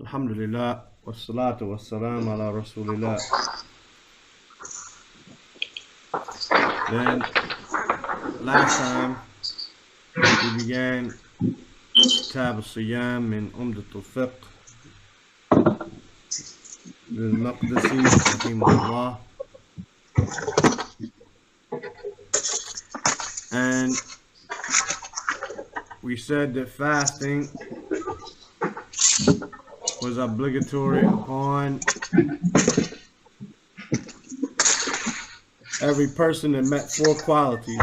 Alhamdulillah, wassalatu wassalam ala rasulillah. Then, last time we began Kitab al-Siyam in Umdat-ul-Fiqh lil-Maqdisi rahimahullah. And we said that fasting was obligatory upon every person that met four qualities.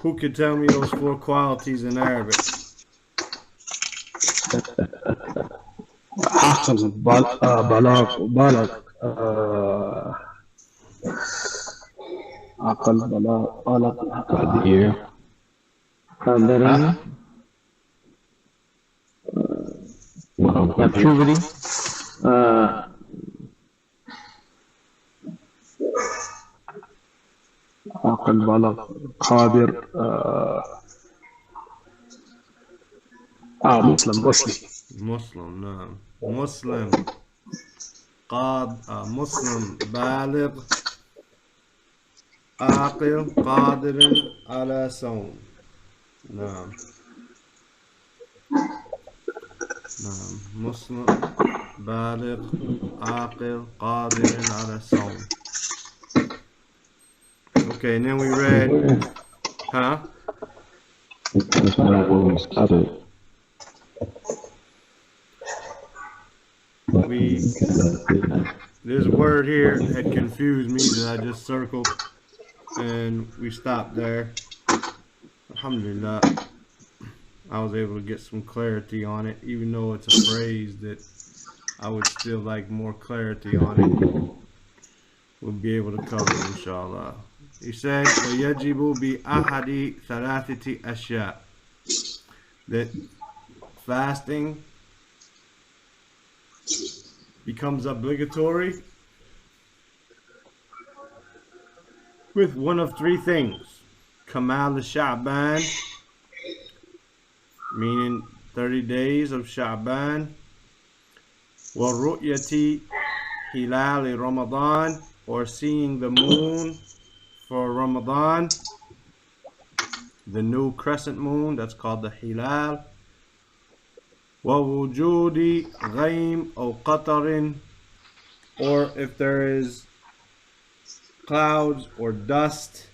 Who could tell me those four qualities in Arabic? عقل بالغ عقل بالغ Here. قادر Puberty. عقل بالغ قادر مسلم Muslim, no. Muslim. Muslim, بالغ عاقل قادر على صوم. نعم. نعم. مسلم بالغ عاقل قادر على صوم. Okay, and then we read, huh? That's not where we started. This word here had confused me that I just circled, and we stopped there. Alhamdulillah, I was able to get some clarity on it, even though it's a phrase that I would still like more clarity on it. We'll be able to cover it, inshallah. He said, وَيَجِبُ بِأَحَدِ ثَلَاثَةِ أَشْيَاء, that fasting becomes obligatory with one of three things. Kamal al-Sha'ban, meaning 30 days of Sha'ban. Wa ru'yati hilal Ramadan, or seeing the moon for Ramadan, the new crescent moon, that's called the hilal. Wa wujudi ghaym or qatarin, or if there is clouds or dust,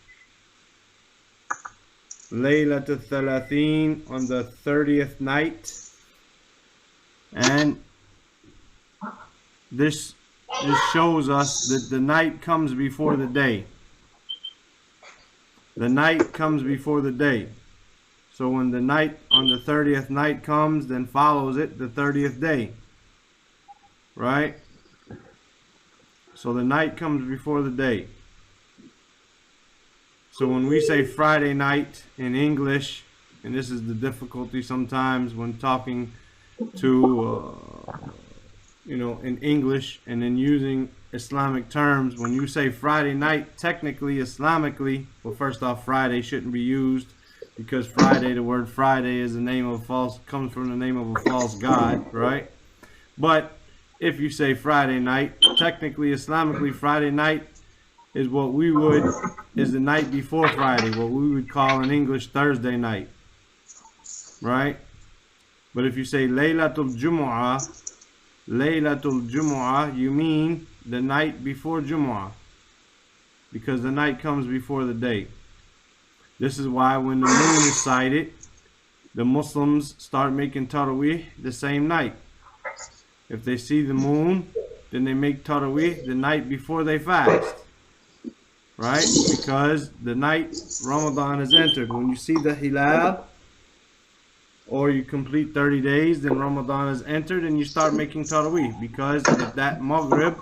Laylatul Thalathin, on the 30th night. And this shows us that the night comes before the day. The night comes before the day. So when the night on the 30th night comes, then follows it the 30th day. Right? So the night comes before the day. So when we say Friday night in English, and this is the difficulty sometimes when talking to, in English and then using Islamic terms, when you say Friday night, technically, Islamically, well, first off, Friday shouldn't be used, because Friday, the word Friday is the name of comes from the name of a false god, right? But if you say Friday night, technically, Islamically, Friday night is is the night before Friday, what we would call in English Thursday night, right? But if you say Laylatul Jumu'ah, you mean the night before Jumu'ah, because the night comes before the day. This is why when the moon is sighted, the Muslims start making Taraweeh the same night. If they see the moon, then they make Taraweeh the night before they fast. Right? Because the night Ramadan is entered. When you see the hilal, or you complete 30 days, then Ramadan is entered and you start making Taraweeh. Because at that Maghrib,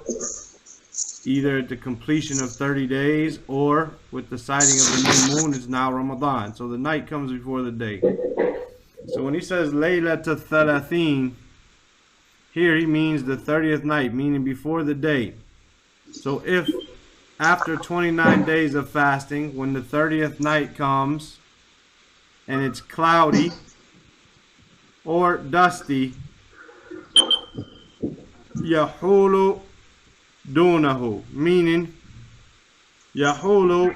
either at the completion of 30 days or with the sighting of the new moon, is now Ramadan. So the night comes before the day. So when he says Laylatul Thalathin, here he means the 30th night, meaning before the day. So if after 29 days of fasting, when the 30th night comes and it's cloudy or dusty, yahulu dunahu, meaning yahulu,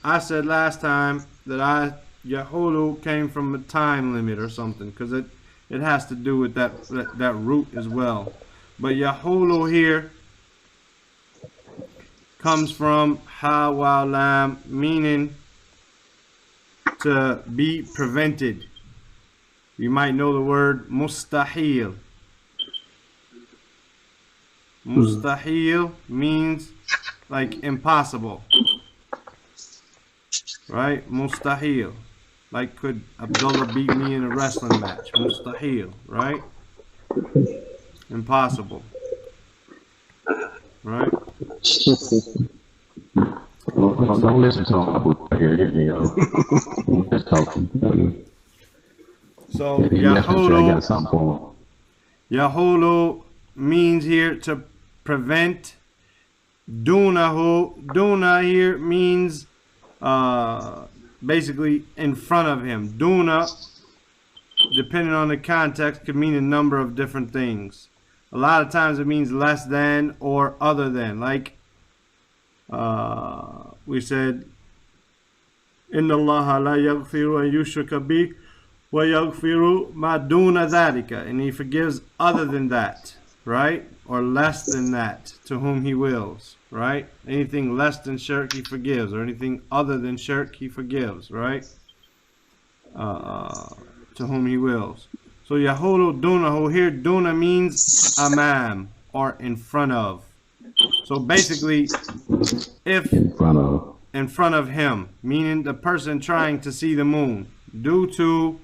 I said last time that yahulu came from a time limit or something, because it has to do with that root as well. But yahulu here comes from ha wa lam, meaning to be prevented. You might know the word mustahil. Mustahil means like impossible, right? Mustahil, like could Abdullah beat me in a wrestling match? Mustahil, right? Impossible, right? Don't listen to him here hitting me up. Just talking. So Yahulu means here to prevent. Dunahu, duna here means basically in front of him. Duna, depending on the context, could mean a number of different things. A lot of times it means less than or other than. Like we said, Inna Allah la yaghfiru an yushraka bih wa yaghfiru ma duna dhalika, and he forgives other than that, right? Or less than that to whom he wills, right? Anything less than shirk he forgives, or anything other than shirk he forgives, right? To whom he wills. So yahulu dunahu here, duna means amam, or in front of. So basically, if in front of him, meaning the person trying to see the moon, due to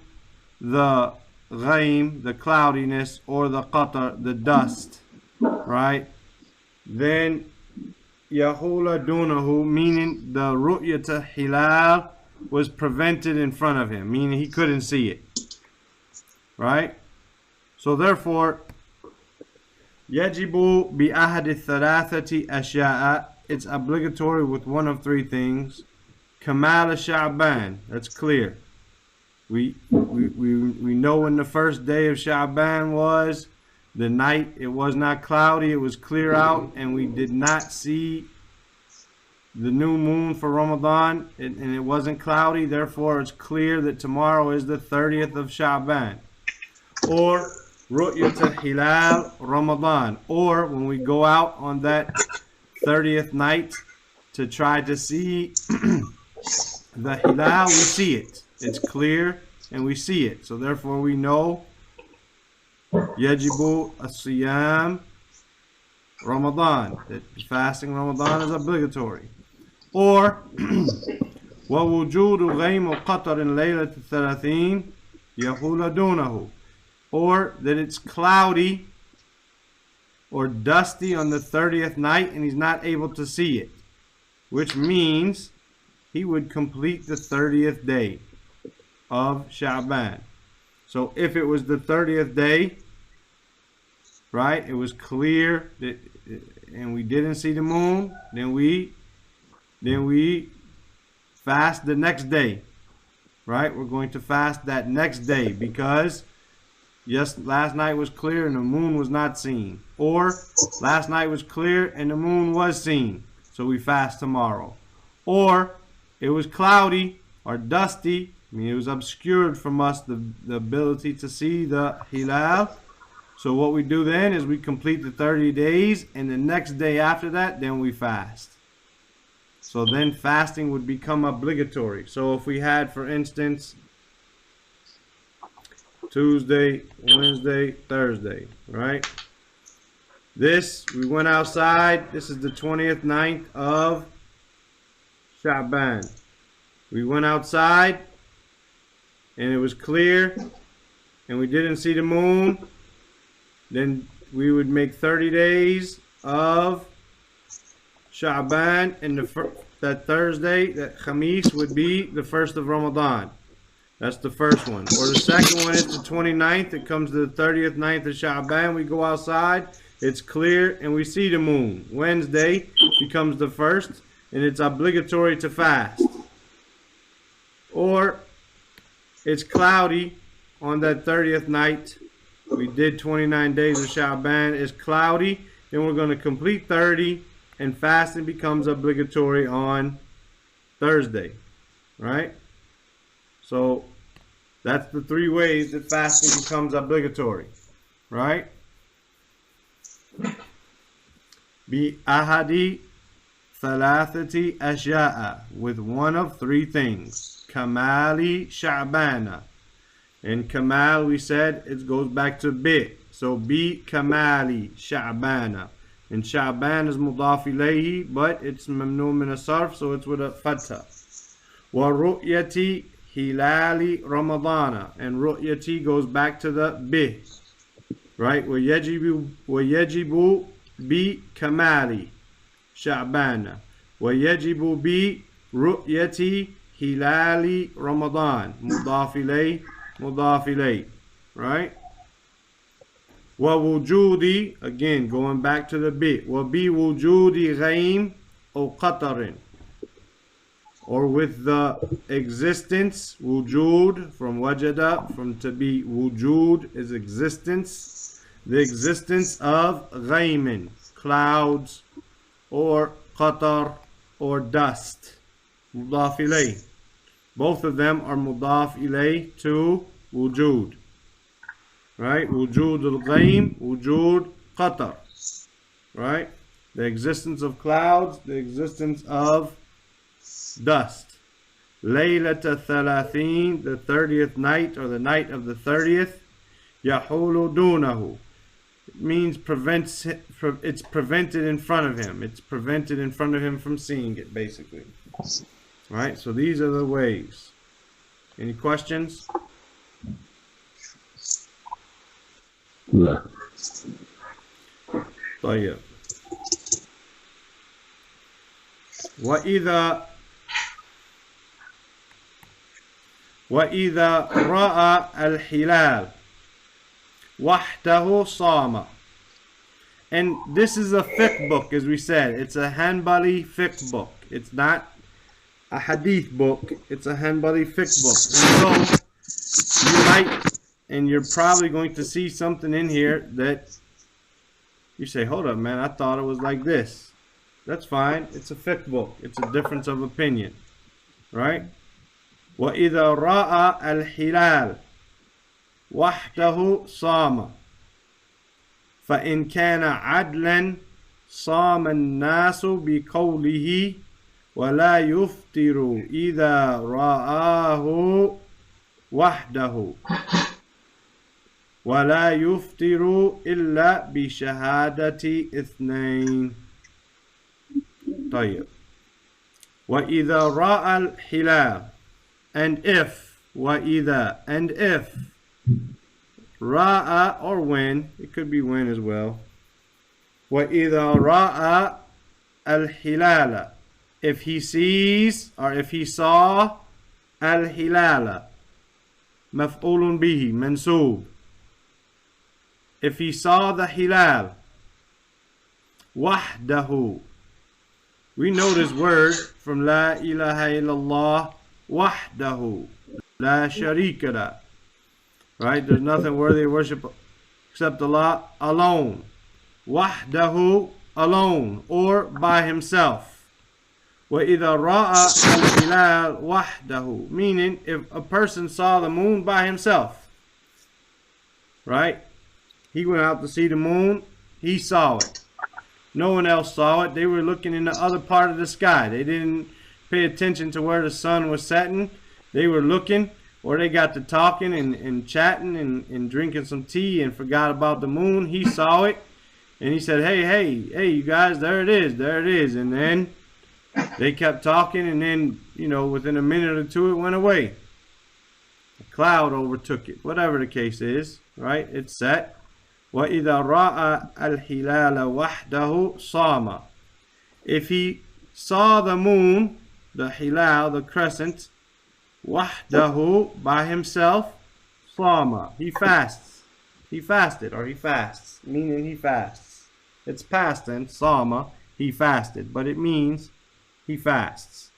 the ghaim, the cloudiness, or the qatar, the dust, right? Then yahula dunahu, meaning the ru'yata hilal was prevented in front of him, meaning he couldn't see it, right? So therefore, yajibu bi ahadi thalathati ashya'a, it's obligatory with one of three things. Kamal Sha'ban, that's clear. We know when the first day of Sha'ban was. The night, it was not cloudy, it was clear out, and we did not see the new moon for Ramadan, and it wasn't cloudy. Therefore, it's clear that tomorrow is the 30th of Sha'ban. Or Ru'yat Hilal Ramadan, or when we go out on that 30th night to try to see the Hilal, we see it. It's clear and we see it. So therefore we know Yajibu as-Siyam Ramadan, that fasting Ramadan is obligatory. Or وَوُجُودُ غَيْمُ قَطَرٍ لَيْلَةِ الثَّلَاثِينَ يَحُولَ دُونَهُ, or that it's cloudy or dusty on the 30th night and he's not able to see it, which means he would complete the 30th day of Sha'ban. So if it was the 30th day, right, it was clear that, and we didn't see the moon, then we fast the next day, right? We're going to fast that next day because yes, last night was clear and the moon was not seen. Or last night was clear and the moon was seen, so we fast tomorrow. Or it was cloudy or dusty, I mean it was obscured from us the ability to see the hilal. So what we do then is we complete the 30 days, and the next day after that, then we fast. So then fasting would become obligatory. So if we had, for instance, Tuesday, Wednesday, Thursday, right? This, we went outside. This is the 20th night of Sha'ban. We went outside and it was clear and we didn't see the moon. Then we would make 30 days of Sha'ban, and that Thursday, that Khamis, would be the first of Ramadan. That's the first one. Or the second one is the 29th. It comes to the 30th night of Sha'ban. We go outside. It's clear and we see the moon. Wednesday becomes the first, and it's obligatory to fast. Or it's cloudy on that 30th night We did 29 days of Sha'ban. It's cloudy. Then we're going to complete 30, and fasting becomes obligatory on Thursday, right? So that's the 3 ways that fasting becomes obligatory, right? Bi ahadi thalathati ashya'a, with one of 3 things. Kamali Sha'bana. And Kamal, we said, it goes back to bi. So bi Kamali Sha'bana. And Sha'ban is mudaf ilayhi, but it's mamnu min as-sarf, so it's with a fatha. Wa ru'yati hilali Ramadana. And ru'yati goes back to the bi. Right? Wa yajibu bi kamali Sha'bana. Wa yajibu bi ru'yati hilali Ramadan. Mudaf ilayh. Right? Wa wujudi, again going back to the bi. Wa bi wujudi ghaim or qatarin. Or with the existence, wujud, from wajada, from to be wujud is existence. The existence of ghaimin, clouds, or qatar, or dust. Mudaf ilayh. Both of them are mudaf ilayh to wujud. Right? Wujud al-ghaim, wujud qatar. Right? The existence of clouds, the existence of dust. Laylat al-thalathin, the 30th night, or the night of the 30th. Yahulu dunahu. It means it's prevented in front of him. It's prevented in front of him from seeing it, basically. Right? So these are the ways. Any questions? لا. طيب. وإذا رأى الهلال وحده صام. And this is a fiqh book, as we said. It's a Hanbali fiqh book. It's not a hadith book. It's a Hanbali fiqh book. And so you might, and you're probably going to see something in here that you say, hold up, man, I thought it was like this. That's fine. It's a fiqh book. It's a difference of opinion. Right? وَإِذَا رَأَى الْحِلَالِ وَحْدَهُ صَامَ فَإِنْ كَانَ عَدْلًا صَامَ النَّاسُ بِقَوْلِهِ وَلَا يُفْطِرُ إِذَا رَآهُ وَحْدَهُ وَلَا يُفْطِرُ إِلَّا بِشَهَادَةِ اثْنَيْنِ. طيب. وَإِذَا رَأَى الْحِلَالِ, and if, وَإِذَا, and if, ra'a, or when, it could be when as well. وَإِذَا رَأَى الْحِلَالَ, if he sees, or if he saw, al-hilala, maf'ulun bihi, mansoob. If he saw the hilal, wahdahu. We know this word from La ilaha illallah, wahdahu, la sharika la. Right? There's nothing worthy of worship except Allah alone. Wahdahu, alone, or by himself. وَإِذَا رَأَى الْهِلَالَ وَحْدَهُ, meaning if a person saw the moon by himself. Right? He went out to see the moon, he saw it. No one else saw it. They were looking in the other part of the sky. They didn't pay attention to where the sun was setting. They were looking, or they got to talking and chatting and drinking some tea and forgot about the moon. He saw it, and he said, hey, you guys, there it is. And then they kept talking, and then, within a minute or two, it went away. A cloud overtook it. Whatever the case is, right? It's set. وَإِذَا رَأَى الْهِلَالَ وَحْدَهُ صَامَ. If he saw the moon, the hilal, the crescent, wahdahu, by himself, صَامَ, he fasts. He fasted, or he fasts, meaning he fasts. It's past tense, صَامَ, he fasted, but it means he fasts.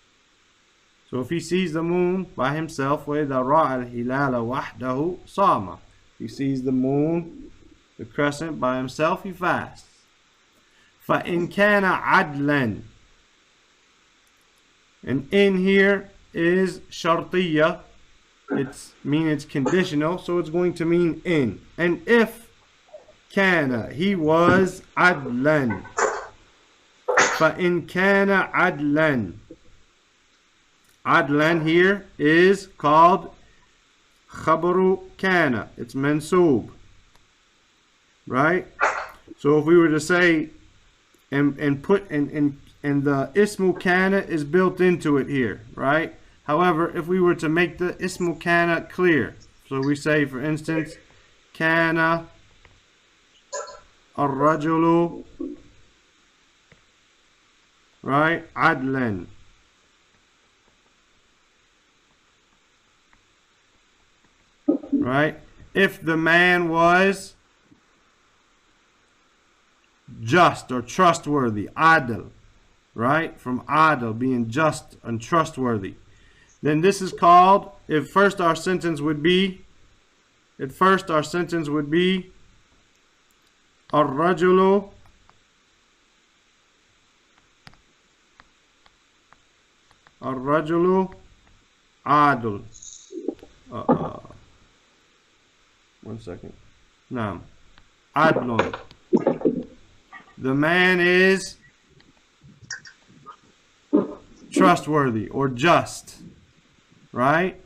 So if he sees the moon by himself, وَإِذَا رَأَى الْهِلَالَ وَحْدَهُ صَامَ, He sees the moon, the crescent by himself, he fasts. فَإِنْ كَانَ عَدْلًا. And in here is shartiyya. It's conditional, so it's going to mean in. And if kana, he was adlan. فَإِنْ كَانَ عَدْلًا. Adlan here is called khabaru kana. It's mansoob. Right? So if we were to say and the ismu kana is built into it here, right? However, if we were to make the ismu kana clear, so we say, for instance, kana ar-rajulu, right, adlan. Right? If the man was just or trustworthy, adl, right? From adl, being just and trustworthy. Then this is called, at first our sentence would be ar-rajulu adl. One second. Naam. Adlun. The man is trustworthy or just. Right?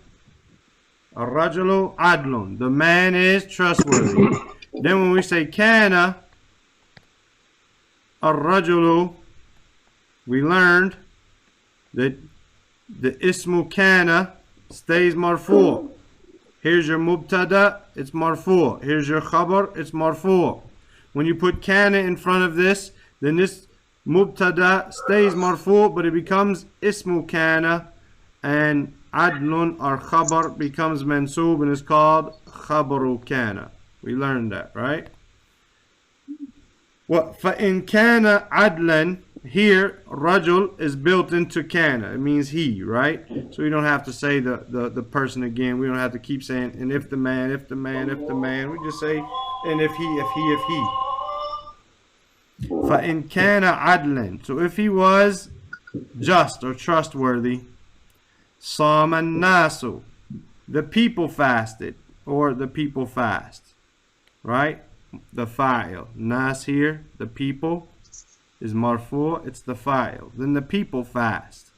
Ar-rajulu adlun. The man is trustworthy. Then when we say kana ar-rajulu, we learned that the ismu kana stays marfu'. Here's your mubtada, it's marfu'. Here's your khabar, it's marfu'. When you put kana in front of this, then this mubtada stays marfu', but it becomes ismu kana, and adlun or khabar becomes mansoob and is called khabaru kana. We learned that, right? Well, فَإِنْ كَانَ عَدْلًا, here rajul is built into kana. It means he, right? So we don't have to say the person again. We don't have to keep saying and if the man. We just say and if he. فَإِنْ كَانَ عَدْلًا. So if he was just or trustworthy, صَامَ النَّاسُ. The people fasted, or the people fast. Right? The fa'il. Nas here, the people, is marfu', it's the fa'il. Then the people fast.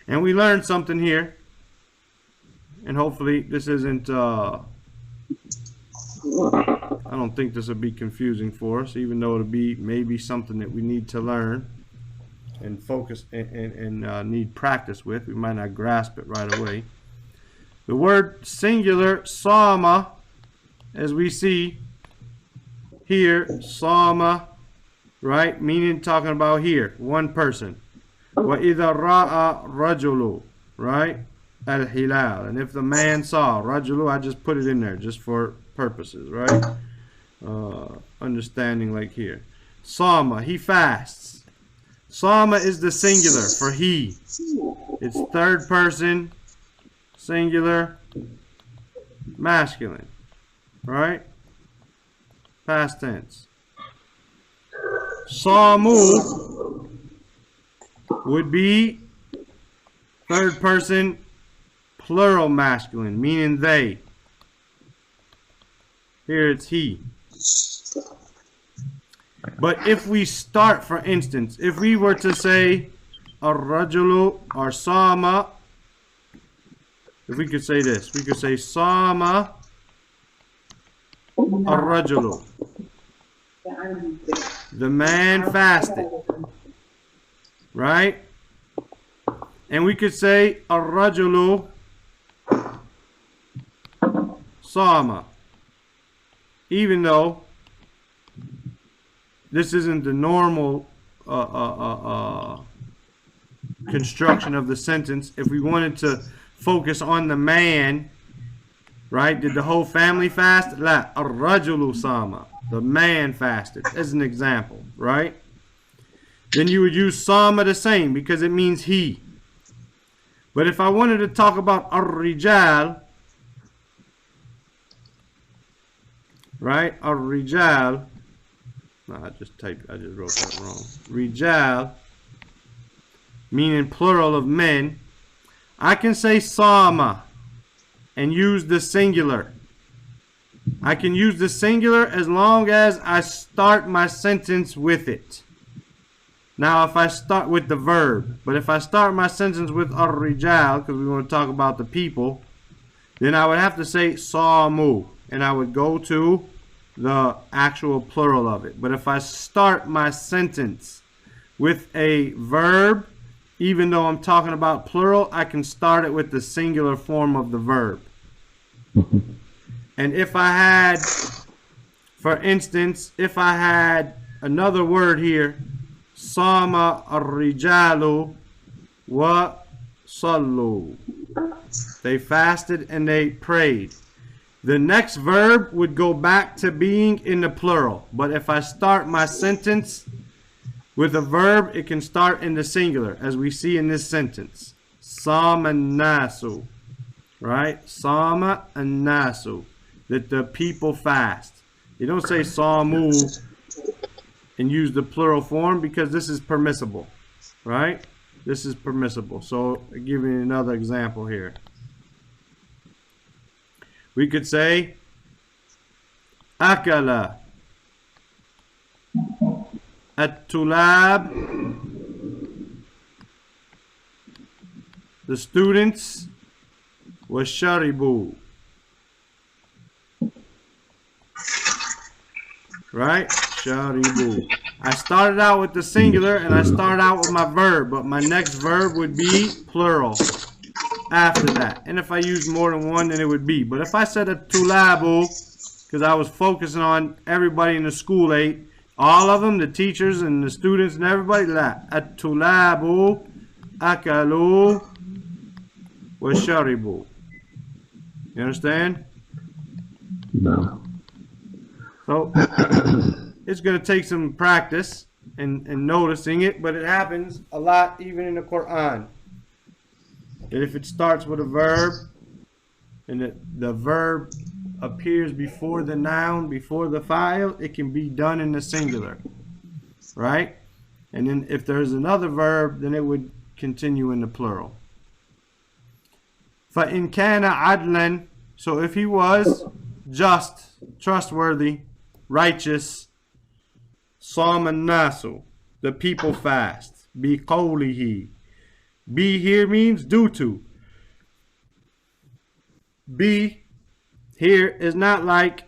And we learned something here. And hopefully this isn't, I don't think this will be confusing for us, even though it'll be maybe something that we need to learn and focus and need practice with. We might not grasp it right away. The word singular, sama, as we see here, sama, right, meaning talking about here, one person. وَإِذَا رَأَى رَجُلُ, right, al-hilal. And if the man saw, rajulu, I just put it in there just for purposes, right? Understanding like here. Sama, he fasts. Sama is the singular for he. It's third person, singular, masculine. Right? Past tense. Samu would be third person plural masculine, meaning they. Here it's he. But if we start, for instance, if we were to say ar-rajulu or sama, if we could say this, we could say sama ar-rajulu. The man fasted. Right? And we could say ar-rajulu sama. Even though this isn't the normal construction of the sentence. If we wanted to focus on the man, right? Did the whole family fast? La, ar-rajulu sama. The man fasted, as an example, right? Then you would use sama the same because it means he. But if I wanted to talk about ar-rijal, right? Ar-rijal. No, I just wrote that wrong. Rijal, meaning plural of men. I can say sama and use the singular. I can use the singular as long as I start my sentence with it. Now, if I start with the verb, but if I start my sentence with ar-rijal, because we want to talk about the people, then I would have to say samu, and I would go to the actual plural of it. But if I start my sentence with a verb, even though I'm talking about plural, I can start it with the singular form of the verb. And if I had, for instance, if I had another word here, Sama ar-rijalu wa sallu. They fasted and they prayed. The next verb would go back to being in the plural. But if I start my sentence with a verb, it can start in the singular, as we see in this sentence. Sama nasu. Right? Sama and nasu. That the people fast. You don't say samu and use the plural form because this is permissible, right? This is permissible. So I'll give you another example here. We could say akala at-tulab, the students, was sharibu. Right? Sharibu. I started out with the singular and I started out with my verb, but my next verb would be plural after that. And if I use more than one, then it would be. But if I said a tulabu, because I was focusing on everybody in the school ate, all of them, the teachers and the students and everybody, la. At-tulabu, akalu, wa sharibu. You understand? No. So it's going to take some practice and noticing it, but it happens a lot even in the Quran. That if it starts with a verb and the verb appears before the noun, before the file, it can be done in the singular, right? And then if there's another verb, then it would continue in the plural. فَإِنْ كَانَ عَدْلًا, so if he was just, trustworthy, righteous, صَامَ النَّاسُ, the people fast, بِقَوْلِهِ. Be here means due to. Be here is not like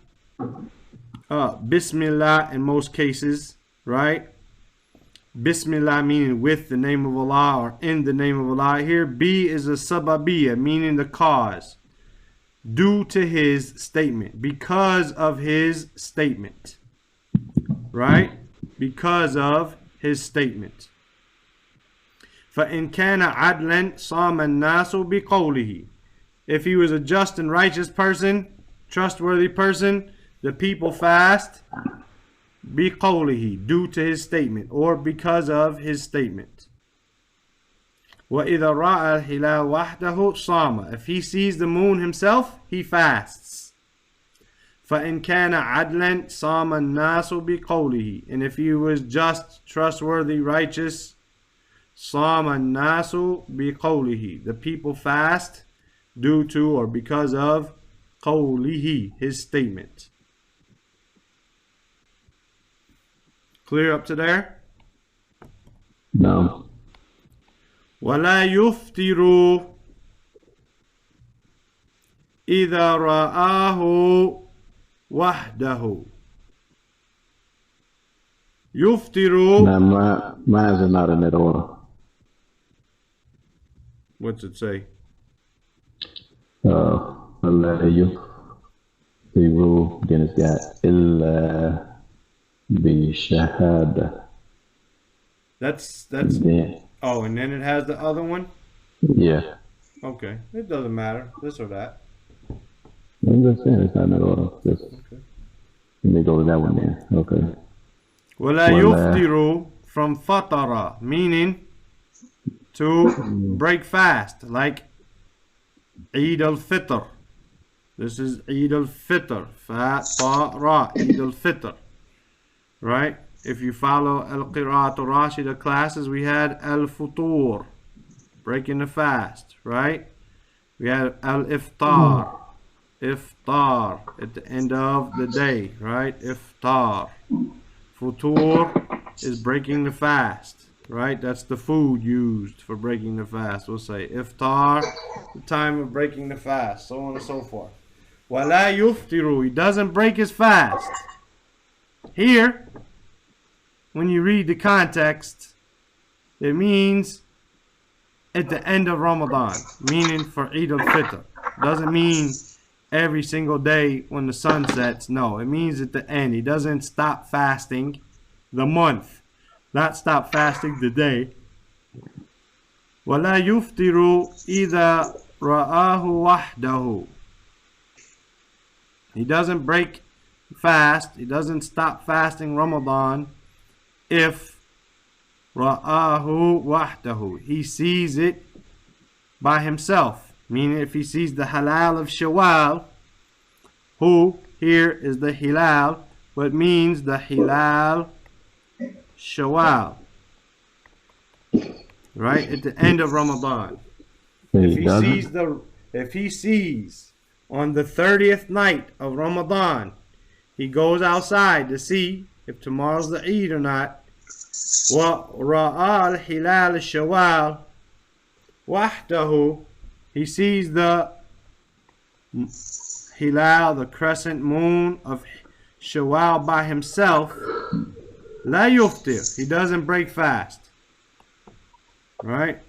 Bismillah in most cases, right? Bismillah meaning with the name of Allah or in the name of Allah. Here, be is a sababiyya, meaning the cause. Due to his statement. Because of his statement. Right? Because of his statement. فَإِنْ كَانَ عَدْلًا صَامَ النَّاسُ بِقَوْلِهِ. If he was a just and righteous person, trustworthy person, the people fast بِقَوْلِهِ, due to his statement or because of his statement. وَإِذَا رَأَى الْهِلَالَ وَحْدَهُ صَامَ. If he sees the moon himself, he fasts. فَإِنْ كَانَ عَدْلًا صَامَ النَّاسُ بِقَوْلِهِ. And if he was just, trustworthy, righteous, صَامَ النَّاسُ بِقَوْلِهِ. The people fast due to or because of قَوْلِهِ, his statement. Clear up to there? No. وَلَا يُفْتِرُ إِذَا رَآهُ وَحْدَهُ. يُفْتِرُ. Now, mine is not in that order. What's it say? The rule, then it's got إِلَّا بِشَهَادَةٍ. That's Yeah. oh, and then it has the other one? Yeah. Okay. It doesn't matter. This or that. I'm just saying it's not in that order. Just, Okay. let me go to that one then. Okay. وَلَا يُفْتِرُ from fatara, meaning to break fast, like Eid al-Fitr, This is Eid al-Fitr. Fa, ta, ra. Eid al-Fitr. Right? If you follow Al-Qira'at al-Rashida classes, we had Al-Futur, breaking the fast, right? We had Al-Iftar, Iftar, at the end of the day, right? Iftar. Futur is breaking the fast, right? That's the food used for breaking the fast. We'll say Iftar, the time of breaking the fast, so on and so forth. Wala yuftiru, he doesn't break his fast. Here, when you read the context, it means at the end of Ramadan, meaning for Eid al-Fitr. Doesn't mean every single day when the sun sets. No, it means at the end. He doesn't stop fasting the month, not stop fasting the day. وَلَا يُفْطِرُ إِذَا رَآهُ وَحْدَهُ. He doesn't break fast. He doesn't stop fasting Ramadan if ra'ahu wahdahu, he sees it by himself, meaning if he sees the halal of Shawwal, who here is the hilal, but means the hilal Shawwal, right at the end of Ramadan. If he sees on the 30th night of Ramadan, he goes outside to see if tomorrow's the Eid or not. وَرَآ الْحِلَالِ الشَّوَّالِ وَحْدَهُ, he sees the hilal, the crescent moon of Shawwal by himself. La yuftir, he doesn't break fast. Right?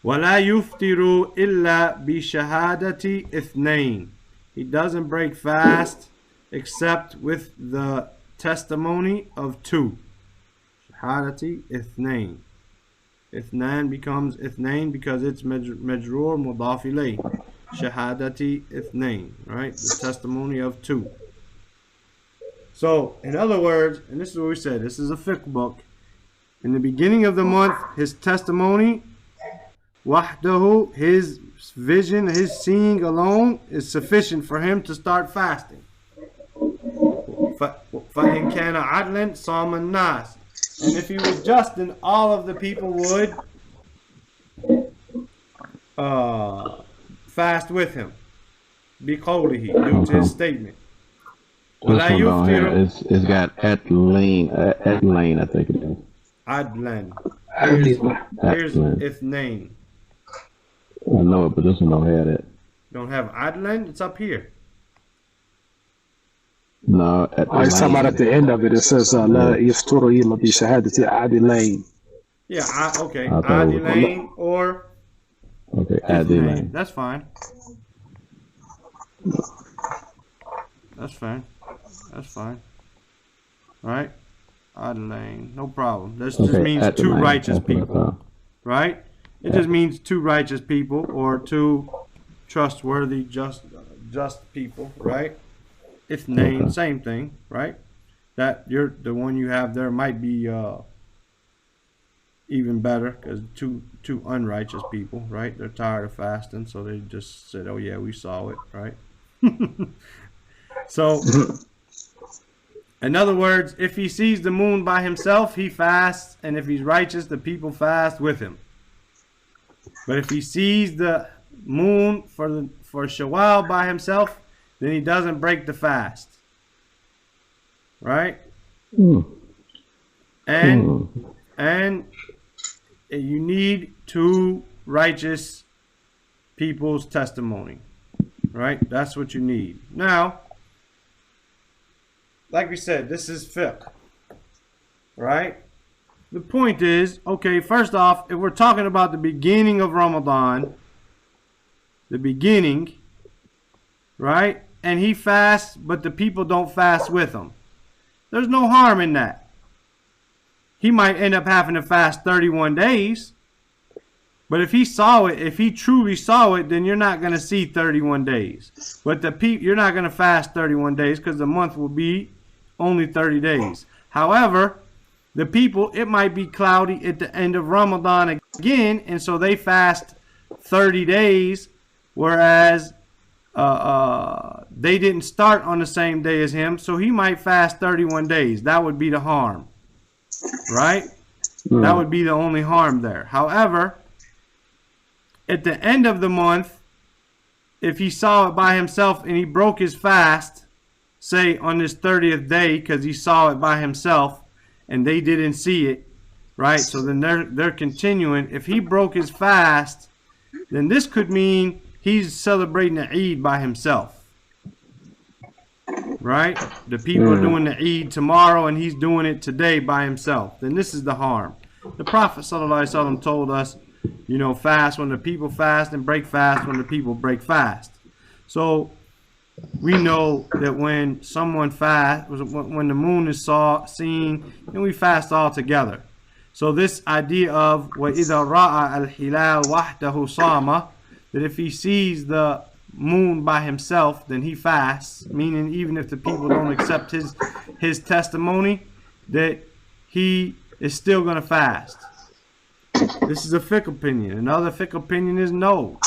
وَلَا يُفْتِرُ إِلَّا بِشَهَادَةِ إِثْنَيْنِ, he doesn't break fast except with the testimony of two. Shahadati ithnain. Ithnan becomes ithnain because it's majroor mudaf ilayh. Shahadati ithnain, right? The testimony of two. So, in other words, and this is what we said, this is a fiqh book. In the beginning of the month, his testimony, wahdahu, his vision, his seeing alone is sufficient for him to start fasting. فَإِنْ كَانَ عَدْلًا صَامَ النَّاسِ, and if he was just, then all of the people would fast with him. بِقَوْلِهِ, due to his statement. It's got Adlain, I think it is. Adlan. Here's Ithnain. I know it, but this one don't have it. Don't have Adlan? It's up here. No, it's somewhere at the end of it. It says لا يفطر إلا بشهادة عادلين. Yeah, okay. Adilain or okay, Adilain. That's fine. That's fine. That's fine. Right? Adilain. No problem. This just means two righteous people. Right? It just means two righteous people or two trustworthy, just people. Right? If name, same thing, right? That you're the one you have there might be even better because two unrighteous people, right? They're tired of fasting, so they just said, "Oh yeah, we saw it," right? So, in other words, if he sees the moon by himself, he fasts, and if he's righteous, the people fast with him. But if he sees the moon for Shawwal by himself, then he doesn't break the fast. Right? And you need two righteous people's testimony. Right? That's what you need. Now, like we said, this is fiqh. Right? The point is, okay, first off, if we're talking about the beginning of Ramadan, the beginning, right? And he fasts, but the people don't fast with him. There's no harm in that. He might end up having to fast 31 days. But if he saw it, if he truly saw it, then you're not going to see 31 days. But you're not going to fast 31 days because the month will be only 30 days. However, the people, it might be cloudy at the end of Ramadan again, and so they fast 30 days whereas they didn't start on the same day as him, so he might fast 31 days. That would be the harm, right? That would be the only harm there. However, at the end of the month, if he saw it by himself and he broke his fast, say on his 30th day, because he saw it by himself and they didn't see it, right? So then they're continuing. If he broke his fast, then this could mean he's celebrating the Eid by himself, right? The people are doing the Eid tomorrow and he's doing it today by himself. Then this is the harm. The Prophet ﷺ told us, you know, fast when the people fast and break fast when the people break fast. So we know that when someone fasts, when the moon is seen, then we fast all together. So this idea of وَإِذَا رَأَى الْحِلَالَ وَحْدَهُ صَامَ, that if he sees the moon by himself, then he fasts, meaning even if the people don't accept his testimony, that he is still going to fast. This is a fiqh opinion. Another fiqh opinion is no.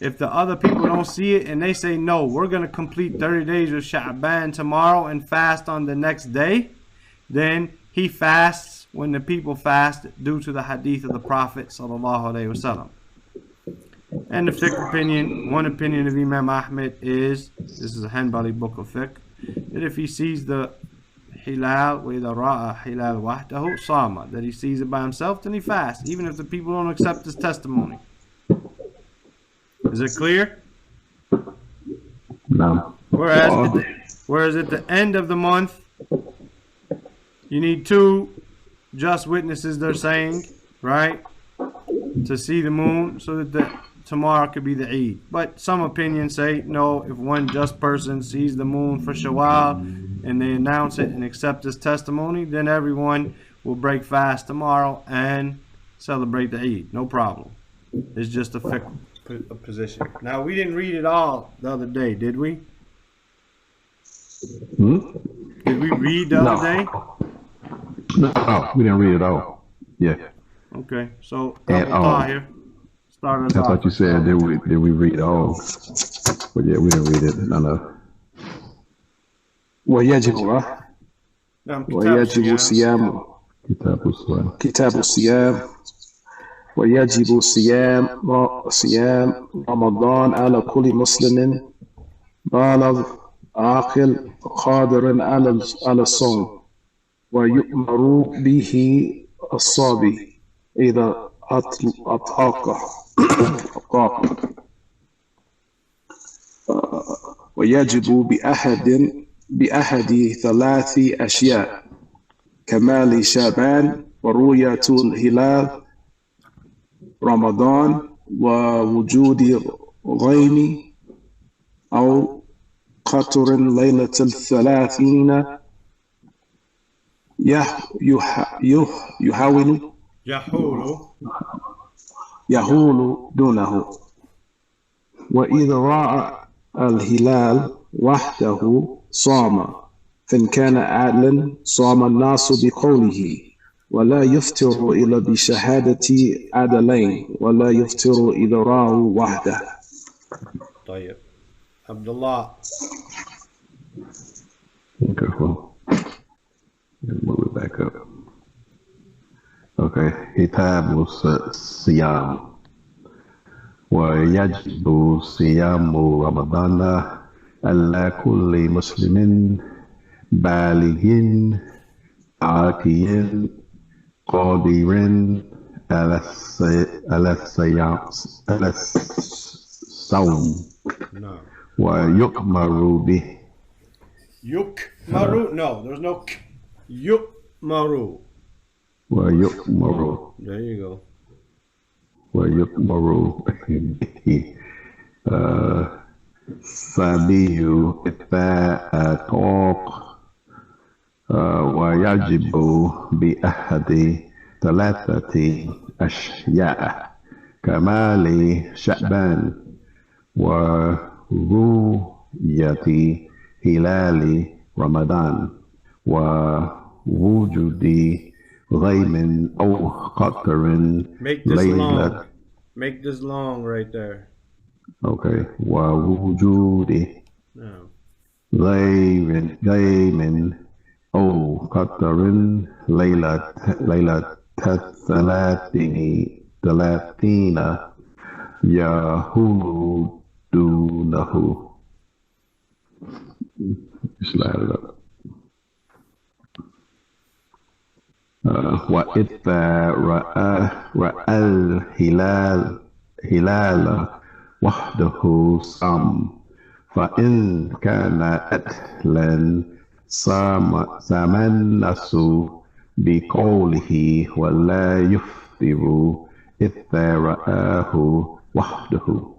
If the other people don't see it and they say, no, we're going to complete 30 days of Sha'ban tomorrow and fast on the next day, then he fasts when the people fast due to the hadith of the Prophet sallallahu alaihi wasallam. And the fiqh opinion, one opinion of Imam Ahmed is, this is a Hanbali book of fiqh, that if he sees the hilal, وَإِذَا رَأَى hilal وَحْدَهُ صَامَ, that he sees it by himself, then he fasts, even if the people don't accept his testimony. Is it clear? No. Whereas at the end of the month, you need 2 just witnesses, they're saying, right, to see the moon so that tomorrow could be the Eid. But some opinions say, no, if one just person sees the moon for Shawwal and they announce it and accept his testimony, then everyone will break fast tomorrow and celebrate the Eid. No problem. It's just a fiqh position. Now, we didn't read it all the other day, did we? Did we read the other day? No, we didn't read it all. Yeah. Okay, so At all. here. Start us I off. thought you said did we read all? But yeah, we didn't read it. No. ويجب صيام كتاب الصيام ويجب صيام رمضان على كل مسلم بالغ عاقل قادر على الصوم ويؤمر به الصبي إذا أطاق ويجب بأحد 3 أشياء: كمال شعبان ورؤية الهلال رمضان ووجود غيم أو قطر ليلة 30 يحول دونه. وإذا رأى الهلال وحده صام، فإن كان عادلا صام الناس بقوله، ولا يفطر إلا بشهادة عدلين، ولا يفطر إذا رأى وحده. طيب. عبد الله. Okay, well, move it back up. Okay, كتاب الصيام ويجب صيام رمضان على كل مسلم بالغ عاقل قادر على الصوم ويؤمر به. Yukmaru? No, there's no k. Yukmaru. ويؤمر. There you go. ويؤمر به صبي إذا طاق ويجب بأحد 3 أشياء: كمال شعبان ورؤية هلال رمضان ووجود غيم أو قطر Make this long. ليلة. Make this long right there. Okay. ووجود No. غيم أو قدر ليلة ثلاثين يهون دونه. Slide it up. وإذا رأى الهلال وحده صام فإن كان أدلا صام الناس بقوله ولا يفطر إذا رآه وحده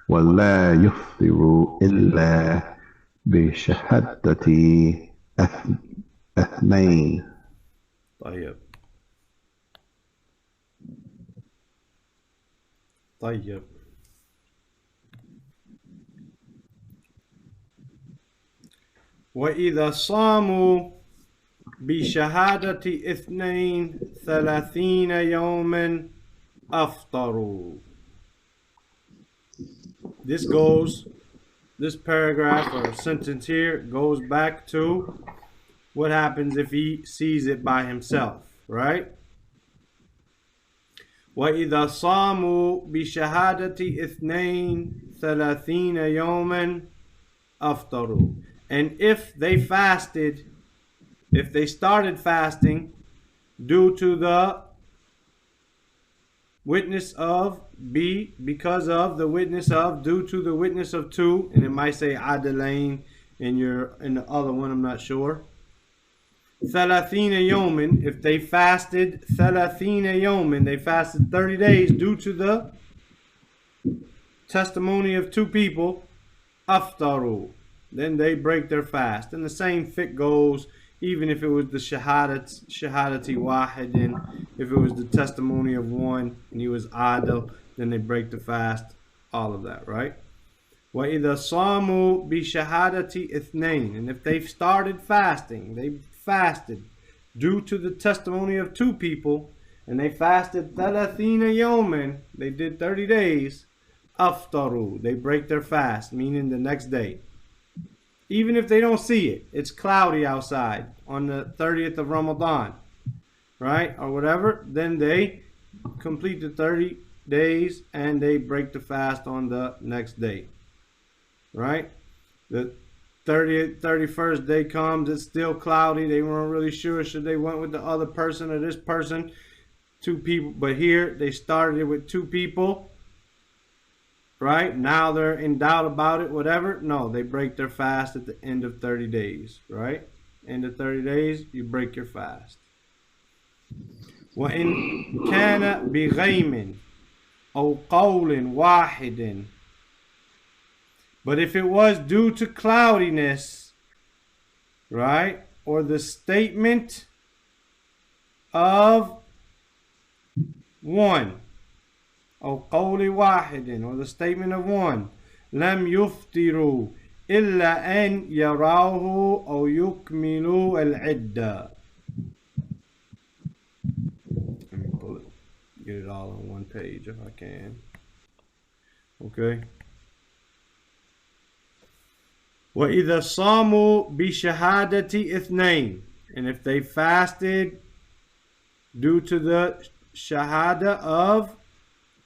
ولا يفطر إلا بشهادة اثنين. طيب. طيب. وإذا صاموا بشهادة 32 يوما أفطروا. This paragraph or sentence here goes back to what happens if he sees it by himself, right? وَإِذَا صَامُوا بِشَهَادَةِ 32 يَوْمًا أَفْطَرُوا. And if they started fasting due to the witness of because of the witness of, due to the witness of two, and it might say adalain in the other one, I'm not sure. 30 يوما, if they fasted 30 يوما, they fasted 30 days due to the testimony of two people, aftaru, then they break their fast. And the same fiqh goes even if it was the shahadati wahidin, if it was the testimony of one and he was adil, then they break the fast, all of that, right? وَإِذَا صَامُوا بِشَهَادَةِ اثْنَيْنِ, and if they started fasting, they fasted due to the testimony of two people, and they fasted 30 يوما, they did 30 days, aftaru, they break their fast, meaning the next day. Even if they don't see it, it's cloudy outside on the 30th of Ramadan, right, or whatever, then they complete the 30 days and they break the fast on the next day, right? The 30th, 31st day comes, it's still cloudy, they weren't really sure should they went with the other person or this person, two people, but here they started it with two people, right? Now they're in doubt about it, whatever. No, they break their fast at the end of 30 days, right? End of 30 days, you break your fast. وَإِن كَانَ بِغَيْمٍ أَوْ قَوْلٍ وَاحِدٍ, but if it was due to cloudiness, right, or the statement of one, أو قول واحد, or the statement of one, لم يفطروا إلا أن يراه أو يكملوا العدة. Let me pull it, get it all on one page if I can. Okay. وَإِذَا صَامُوا بِشَهَادَةِ اثْنَيْنِ, and if they fasted due to the shahada of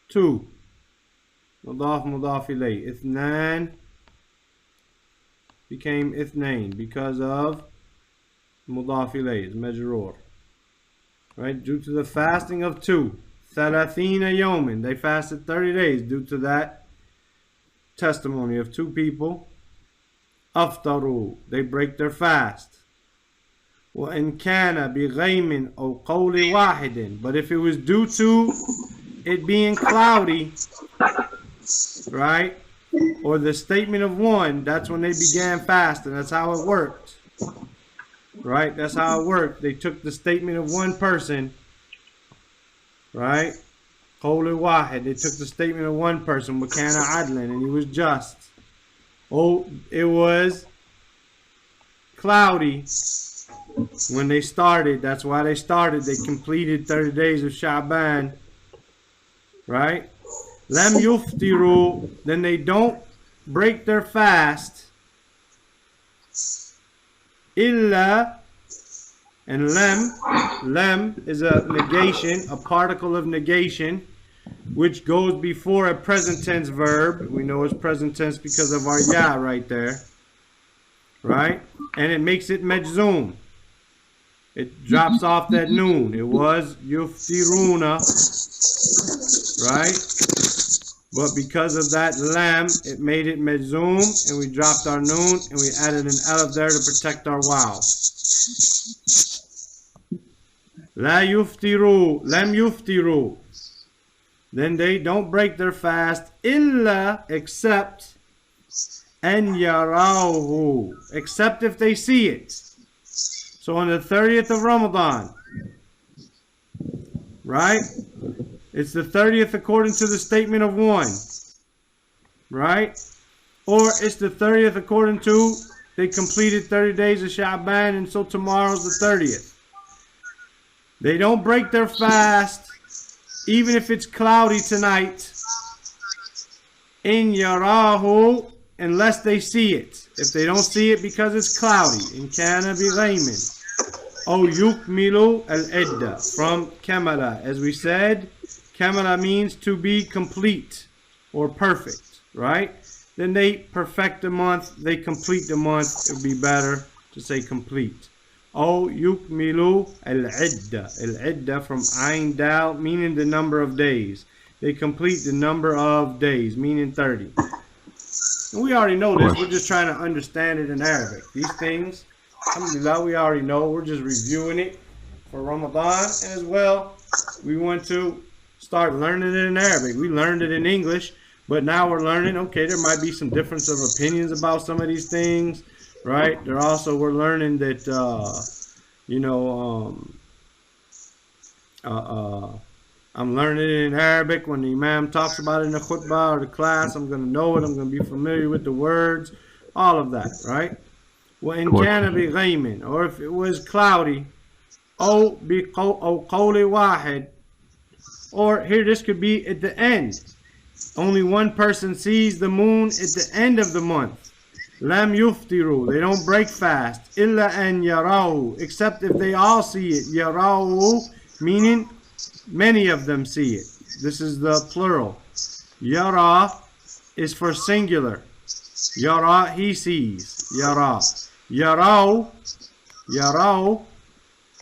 two, مضاف مضاف إليه, اثنان became اثنين because of مضاف إليه, مجرور, right, due to the fasting of two, 30 يوما, they fasted 30 days due to that testimony of two people, aftaru, they break their fast. وَإِن كَانَ بِغَيْمٍ أَوْ قَوْلِ وَاحِدٍ, but if it was due to it being cloudy, right, or the statement of one, that's when they began fasting. That's how it worked, right? That's how it worked. They took the statement of one person, right, قَوْلِ وَاحِد, they took the statement of one person, وَكَانَ عَدْلًا, and he was just. Oh, it was cloudy when they started. That's why they started. They completed 30 days of Sha'ban, right? Lam yuftiru, then they don't break their fast. Illa, and lem is a negation, a particle of negation, which goes before a present tense verb. We know it's present tense because of our ya right there, right? And it makes it majzoom. It drops off that noon. It was yuftiruna, right? But because of that lam, it made it majzoom, and we dropped our noon, and we added an alif there to protect our wow. La yuftiru, lam yuftiru. Then they don't break their fast, illa, except, an yarahu, except if they see it. So on the 30th of Ramadan, right? It's the 30th according to the statement of one, right? Or it's the 30th according to they completed 30 days of Sha'ban, and so tomorrow's the 30th. They don't break their fast, even if it's cloudy tonight, in yarahu, unless they see it. If they don't see it because it's cloudy, in kana bi ghaymin. O yukmilu al-idda, from kamala. As we said, kamala means to be complete or perfect, right? Then they perfect the month, they complete the month. It would be better to say complete. O yukmilu al-idda. Al-idda from ayn dal, meaning the number of days. They complete the number of days, meaning 30. And we already know this. We're just trying to understand it in Arabic. These things, alhamdulillah, we already know. We're just reviewing it for Ramadan. And as well, we want to start learning it in Arabic. We learned it in English, but now we're learning, okay, there might be some difference of opinions about some of these things, right? We're learning that, I'm learning it in Arabic. When the Imam talks about it in the khutbah or the class, I'm going to know it. I'm going to be familiar with the words, all of that, right? Well, in kana bi ghaymin, or if it was cloudy, o qawli wahid, or here this could be at the end. Only one person sees the moon at the end of the month. Lam yuftiru, they don't break fast. Illa an yarahu, except if they all see it. Yarahu, meaning many of them see it. This is the plural. Yara is for singular. Yara, he sees. Yara. Yarau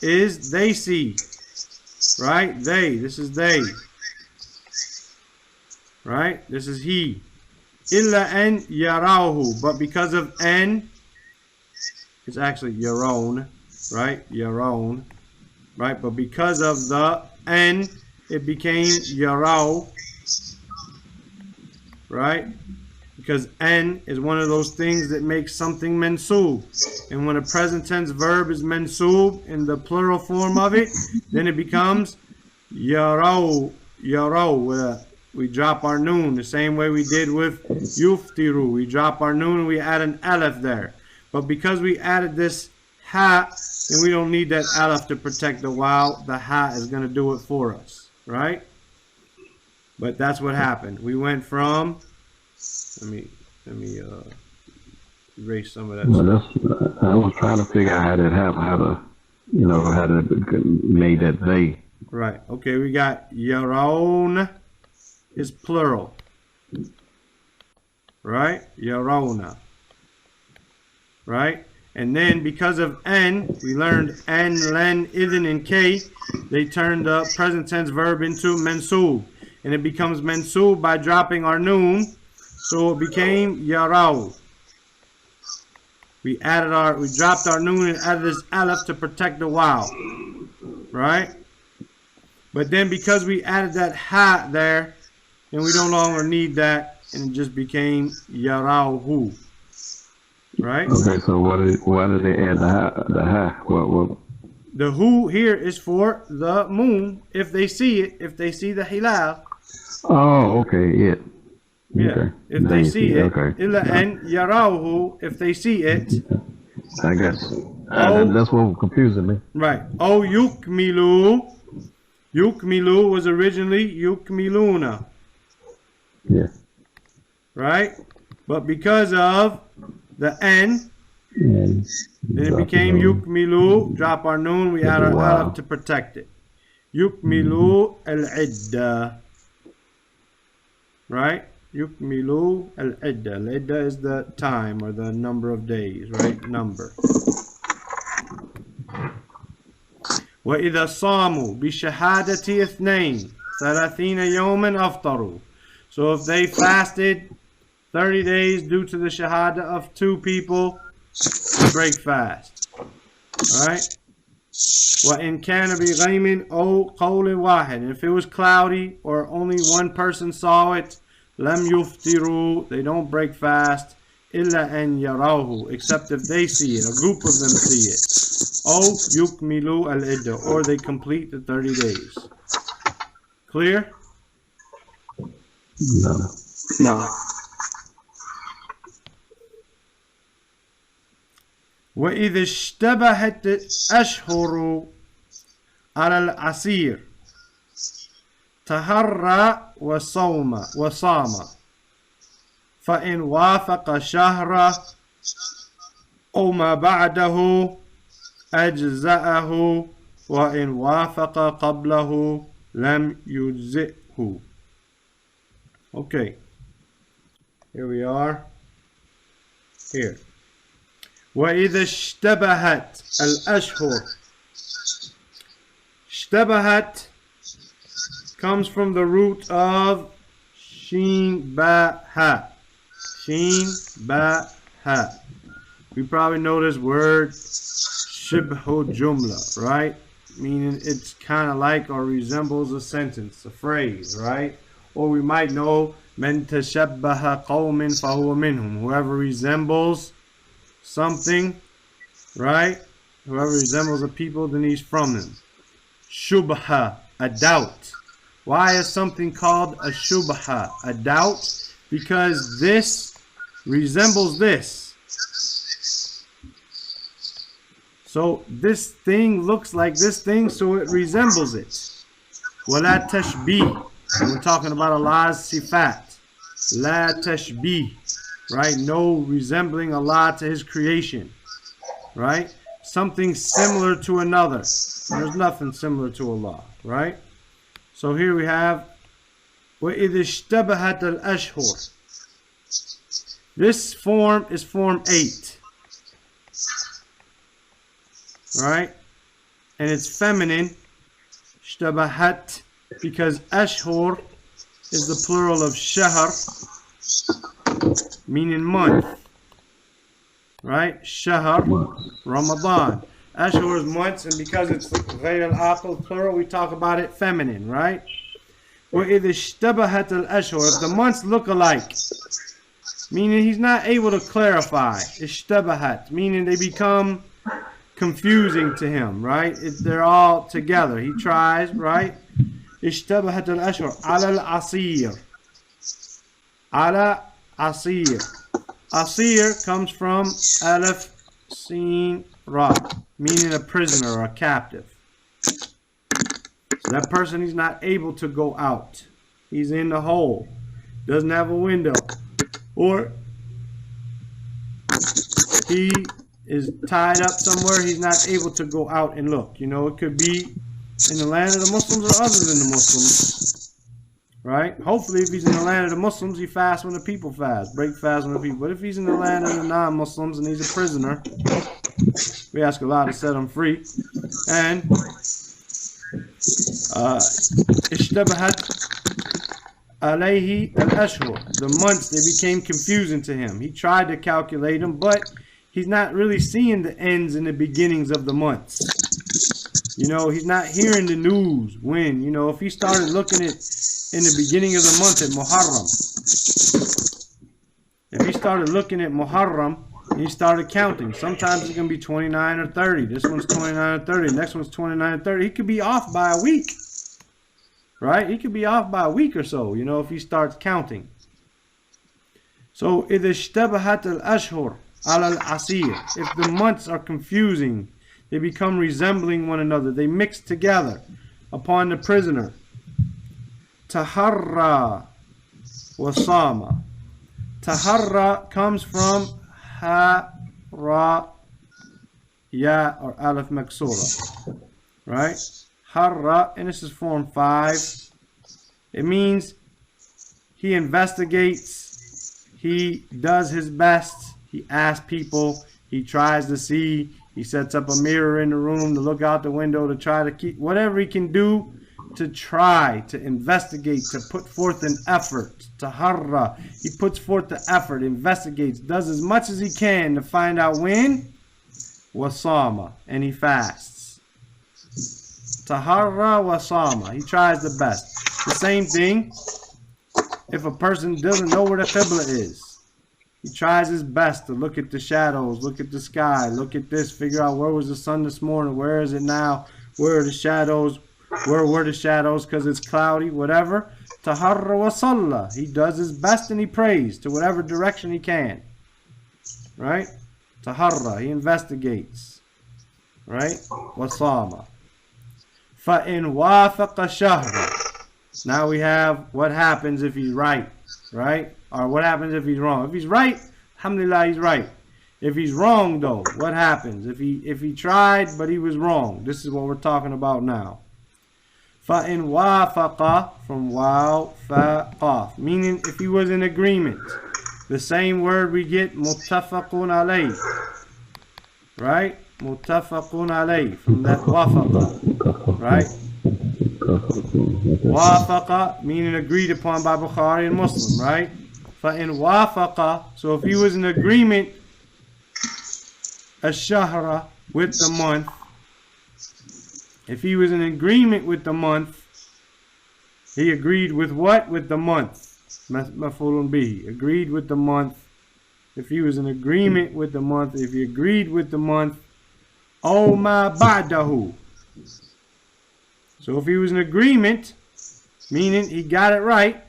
is they see. Right? They. This is they. Right? This is he. Illa an yarahu. But because of an, it's actually yaron. Right? Yaron. Right? But because of the an, it became yarau. Right? Because an is one of those things that makes something mansoob. And when a present tense verb is mansoob in the plural form of it, then it becomes yarau. Yarau. We drop our noon the same way we did with yuftiru. We drop our noon and we add an alif there. But because we added this ha, then we don't need that alif to protect the wow. The ha is going to do it for us. Right? But that's what happened. We went from... Let me erase some of that. Well, I was trying to figure out how to make that they. Right. Okay, we got yaron is plural. Right? Yarona. Right? And then because of n, we learned an, len, idhin, and k. They turned the present tense verb into mansoob. And it becomes mansoob by dropping our noon. So it became yarau. We dropped our noon and added this alif to protect the wow. Right? But then because we added that ha there, and we no longer need that, and it just became yarauhu. Right? Okay, so why did they add the ha? What? The hu here is for the moon, if they see it, if they see the hilal. Oh, okay, it. Yeah, okay. If they see it. Okay. Illa an yarauhu, if they see it. I guess. That's what was confusing me. Right. Oh, yukmilu. Yukmilu was originally yukmiluna. Yeah. Right? But because of the N, And then it became yukmilu. Drop our noon, we add our alif to protect it. Yukmilu al-idda. Right? Yukmilu al-idda. Al-idda is the time or the number of days, right? Number. وإذا صاموا بشهادة اثنين 30 يوما أفطروا. So if they fasted 30 days due to the shahada of 2 people, they break fast. Alright? وإن كان بغيم أو قول واحد. And if it was cloudy or only one person saw it, لم يفطروا. They don't break fast. إلا أن يروه. Except if they see it. A group of them see it. أو يكملوا العدة. Or they complete the 30 days. Clear? No. No. وإذا اشتبهت الأشهر على العسير تهرى وصام فإن وافق شهر أو ما بعده أجزأه وإن وافق قبله لم يجزئه. Okay, here we are. Here. وإذا اشتبهت الأشهر. اشتبهت comes from the root of sheen ba ha. Sheen ba ha. We probably know this word shibhu jumla, right? Meaning it's kind of like or resembles a sentence, a phrase, right? Or we might know man tashabbaha qawmin fahuwa minhum. Whoever resembles something, right? Whoever resembles a people, then he's from them. Shubha, a doubt. Why is something called a shubha, a doubt? Because this resembles this. So this thing looks like this thing, so it resembles it. Wala tashbih. We're talking about Allah's sifat. La tashbih. Right? No resembling Allah to His creation. Right? Something similar to another. There's nothing similar to Allah. Right? So here we have وَإِذِ اشْتَبَهَتَ الْأَشْهُرُ. This form is form 8. Right? And it's feminine. اشتبهت, because ashhur is the plural of shahr, meaning month. Right? Shahr, Ramadan. Ashhur is months, and because it's غير العاقل plural, we talk about it feminine, right? وَإِذِ اشْتَبَهَتَ الْأَشْهُرُ. If the months look alike, meaning he's not able to clarify. اشتبهت, meaning they become confusing to him, right? They're all together. He tries, right? اشتبهت الأشهر على العصير. على عصير. Asir comes from alif sin ra, meaning a prisoner or a captive. So that person, he's not able to go out. He's in the hole. Doesn't have a window. Or he is tied up somewhere. He's not able to go out and look. You know, it could be in the land of the Muslims or other than the Muslims. Right? Hopefully, if he's in the land of the Muslims, he fasts when the people fast. Break fast when the people. But if he's in the land of the non-Muslims and he's a prisoner, we ask Allah to set him free. And اشتبهت عليه الأشهر. The months, they became confusing to him. He tried to calculate them, but he's not really seeing the ends and the beginnings of the months. You know, he's not hearing the news when, you know, if he started looking at in the beginning of the month at Muharram, if he started looking at Muharram and he started counting, sometimes it's going to be 29 or 30. This one's 29 or 30. Next one's 29 or 30. He could be off by a week. Right? He could be off by a week or so, you know, if he starts counting. So, إِذَا اشْتَبَهَتَ الْأَشْهُرُ عَلَى الْعَصِيرِ. If the months are confusing, they become resembling one another. They mix together upon the prisoner. Taharra. وصام. Taharra comes from ha, ra, ya, or alif maksura, right? Harra, and this is form 5. It means he investigates, he does his best, he asks people, he tries to see, he sets up a mirror in the room to look out the window to try to keep whatever he can do to try to investigate, to put forth an effort. Taharra, he puts forth the effort, investigates, does as much as he can to find out when. Wasama, and he fasts. Taharra wasama, he tries the best. The same thing if a person doesn't know where the Qibla is. He tries his best to look at the shadows, look at the sky, look at this, figure out where was the sun this morning, where is it now, where are the shadows, where were the shadows because it's cloudy, whatever. Taharra wa salla, he does his best and he prays to whatever direction he can. Right? Taharra, he investigates. Right? Wasama. Fa'in wafaqa shahra. Now we have what happens if he's right. Right? Or what happens if he's wrong. If he's right, alhamdulillah, he's right. If he's wrong though, what happens? If he tried but he was wrong. This is what we're talking about now. فَإِنْ وَافَقَ, from waw, fa, qaf, meaning if he was in agreement. The same word we get muttafaqun alayh, right? Muttafaqun alayh, from that wafaqa, right? Wafaqa, meaning agreed upon by Bukhari and Muslim, right? فَإِنْ وَافَقَ, so if he was in agreement, ash-shahra, with the month, if he was in agreement with the month, he agreed with what? With the month. Maf'ulun bihi. Agreed with the month. If he was in agreement with the month, if he agreed with the month, O ma ba'dahu. So if he was in agreement, meaning he got it right,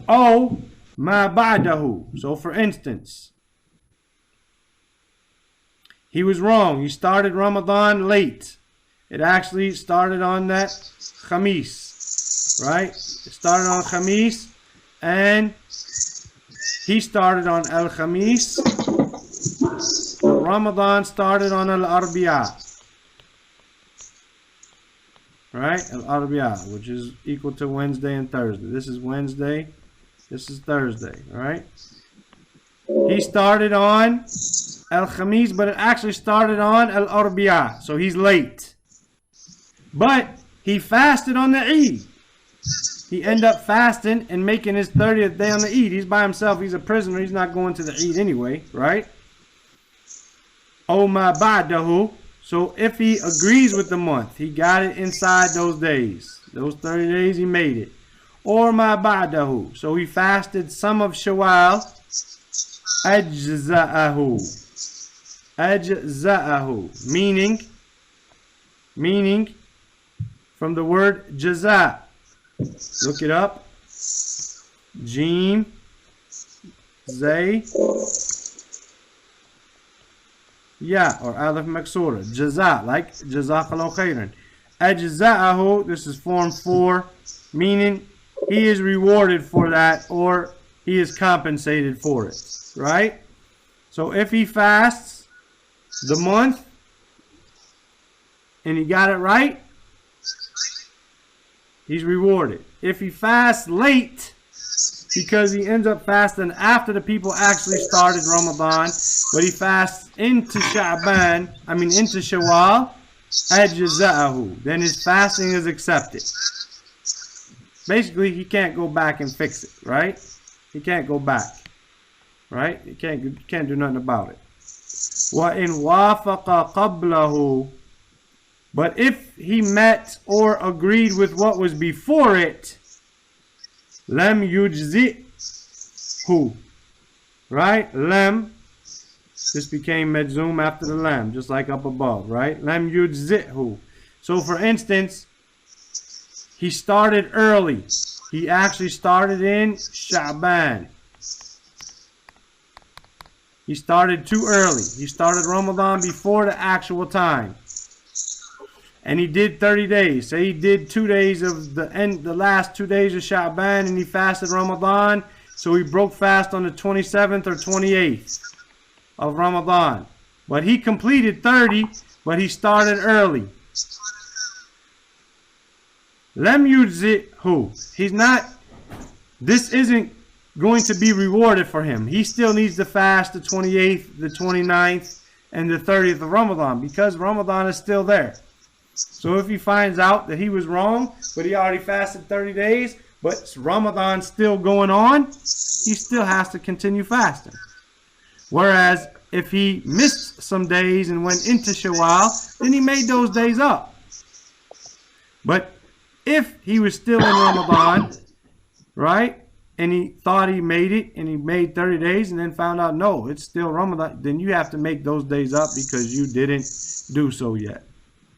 O ma ba'dahu. So for instance, he was wrong. He started Ramadan late. It actually started on that Khamis, right? It started on Khamis, and he started on Al Khamis. Ramadan started on Al Arbi'a, right? Al Arbi'a, which is equal to Wednesday and Thursday. This is Wednesday, this is Thursday, right? He started on Al Khamis, but it actually started on Al Arbi'a, so he's late. But he fasted on the Eid. He ended up fasting and making his 30th day on the Eid. He's by himself. He's a prisoner. He's not going to the Eid anyway, right? O ma ba'dahu. So if he agrees with the month, he got it inside those days. Those 30 days, he made it. Or ma ba'dahu. So he fasted some of Shawwal. Ajza'ahu. Ajza'ahu. Meaning, from the word jaza. Look it up. Jim, Zay, Ya, or Alif Maksura. Jaza, like Jazakallahu khairan. Ajza'ahu, this is form 4, meaning he is rewarded for that, or he is compensated for it. Right? So if he fasts the month and he got it right, he's rewarded. If he fasts late, because he ends up fasting after the people actually started Ramadan, but he fasts into into Shawwal, ajza'ahu, then his fasting is accepted. Basically, he can't go back and fix it, right? He can't go back, right? He can't do nothing about it. وَإِنْ وَافَقَ قَبْلَهُ. But if he met or agreed with what was before it, lam yujzi'hu, right? Lam, this became medzum after the lam, just like up above, right? Lam yujzi'hu. So for instance, he started early. He actually started in Sha'ban. He started too early. He started Ramadan before the actual time. and he did 30 days. Say he did 2 days of the last 2 days of Sha'ban, and he fasted Ramadan. So he broke fast on the 27th or 28th of Ramadan. But he completed 30, but he started early. Lem yujzithu. He's not, this isn't going to be rewarded for him. He still needs to fast the 28th, the 29th, and the 30th of Ramadan, because Ramadan is still there. So if he finds out that he was wrong, but he already fasted 30 days, but Ramadan's still going on, he still has to continue fasting. Whereas if he missed some days and went into Shawwal, then he made those days up. But if he was still in Ramadan, right, and he thought he made it, and he made 30 days, and then found out, no, it's still Ramadan, then you have to make those days up because you didn't do so yet.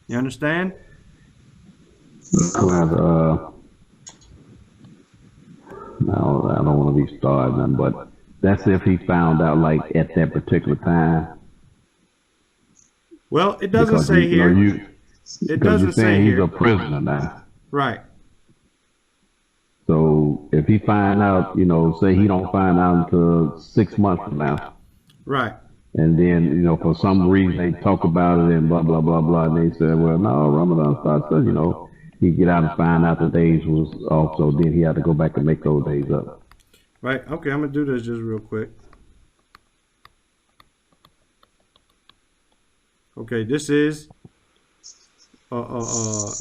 You understand? No, I don't want to be starting, but that's if he found out, like, at that particular time. Well, it doesn't Because say here. It doesn't say he's here. a prisoner now. Right. So if he find out, say he don't find out until 6 months from now, Right. and then, for some reason they talk about it and blah, blah, blah, blah, and they say, well, no, Ramadan starts, so, he get out and find out the days was off, so then he had to go back and make those days up. Right. Okay, I'm going to do this just real quick. Okay, this is, and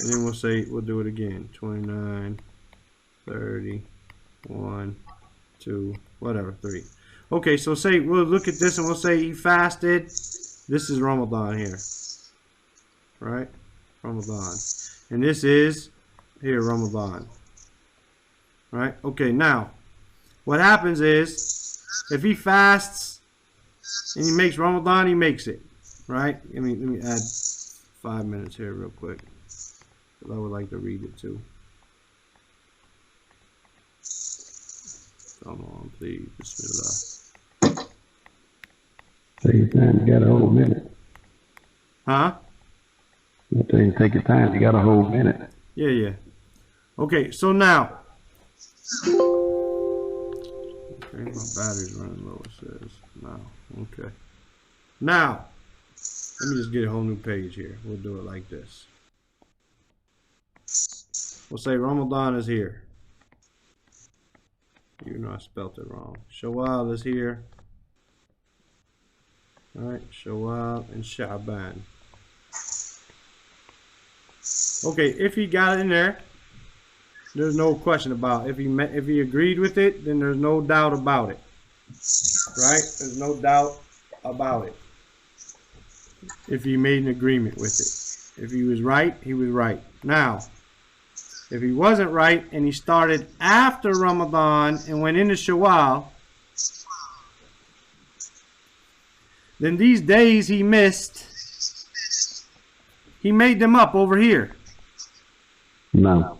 then we'll do it again. 29, 30, 1, 2, whatever, 3. Okay, so say, we'll look at this and we'll say he fasted. This is Ramadan here. Right? Ramadan. And this is here, Ramadan. Right? Okay, now, what happens is, if he fasts and he makes Ramadan, he makes it. Right? Let me add 5 minutes here real quick. I would like to read it too. Come on, please. Bismillah. Take your time, you got a whole minute. Huh? I tell you, take your time, you got a whole minute. Yeah, yeah. Okay, so now. Okay, my battery's running low, it says. Now, okay. Now, let me just get a whole new page here. We'll do it like this. We'll say Ramadan is here. You know I spelt it wrong. Shawwal is here. Alright, Shawwal and Sha'ban. Okay, if he got it in there, there's no question about it. If he agreed with it, then there's no doubt about it. Right? There's no doubt about it. If he made an agreement with it. If he was right, he was right. Now, if he wasn't right and he started after Ramadan and went into Shawwal, then these days he missed, he made them up over here. No.